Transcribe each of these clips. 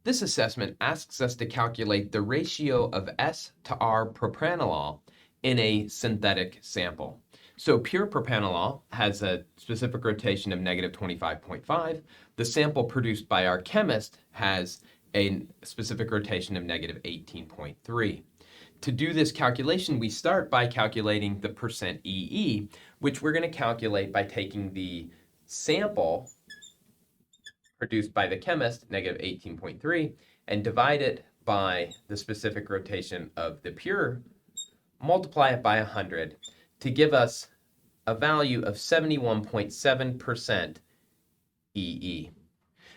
This assessment asks us to calculate the ratio of S to R propranolol in a synthetic sample. So pure propranolol has a specific rotation of negative 25.5. The sample produced by our chemist has a specific rotation of negative 18.3. To do this calculation, we start by calculating the percent EE, which we're going to calculate by taking the sample produced by the chemist, negative 18.3, and divide it by the specific rotation of the pure, multiply it by 100 to give us a value of 71.7% EE.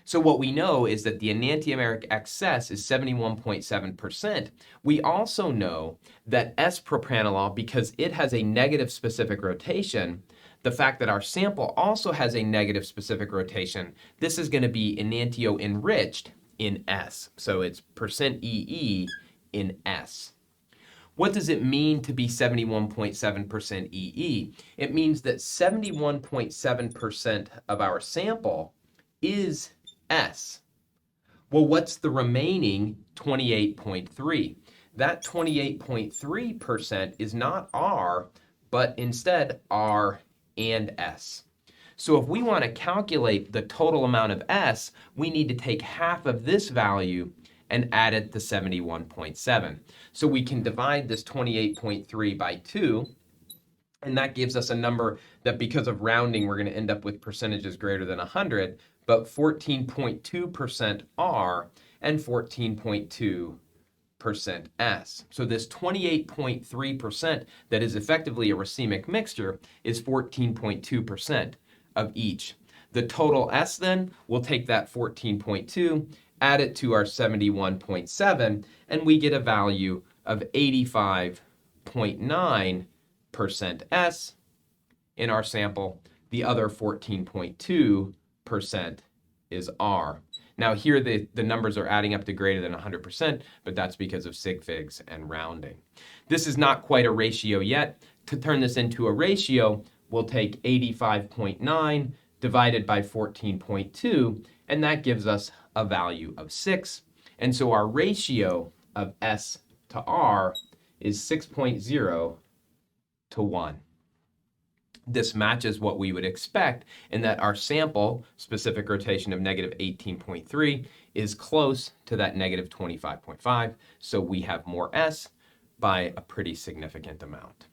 So what we know is that the enantiomeric excess is 71.7%. We also know that S-propranolol, because it has a negative specific rotation, the fact that our sample also has a negative specific rotation, this is going to be enantio-enriched in S. So it's percent EE in S. What does it mean to be 71.7% EE? It means that 71.7% of our sample is S. Well, what's the remaining 28.3? That 28.3% is not R, but instead R and S. So if we want to calculate the total amount of S, we need to take half of this value and add it to 71.7. So we can divide this 28.3 by 2, and that gives us a number that, because of rounding, we're going to end up with percentages greater than 100, but 14.2% R and 14.2% S. So this 28.3% that is effectively a racemic mixture is 14.2% of each. The total S then, we'll take that 14.2, add it to our 71.7, and we get a value of 85.9% S in our sample. The other 14.2% is R. Now here the numbers are adding up to greater than 100%, but that's because of sig figs and rounding. This is not quite a ratio yet. To turn this into a ratio, we'll take 85.9 divided by 14.2, and that gives us a value of 6. And so our ratio of S to R is 6.0 to 1. This matches what we would expect in that our sample, specific rotation of negative 18.3, is close to that negative 25.5, so we have more S by a pretty significant amount.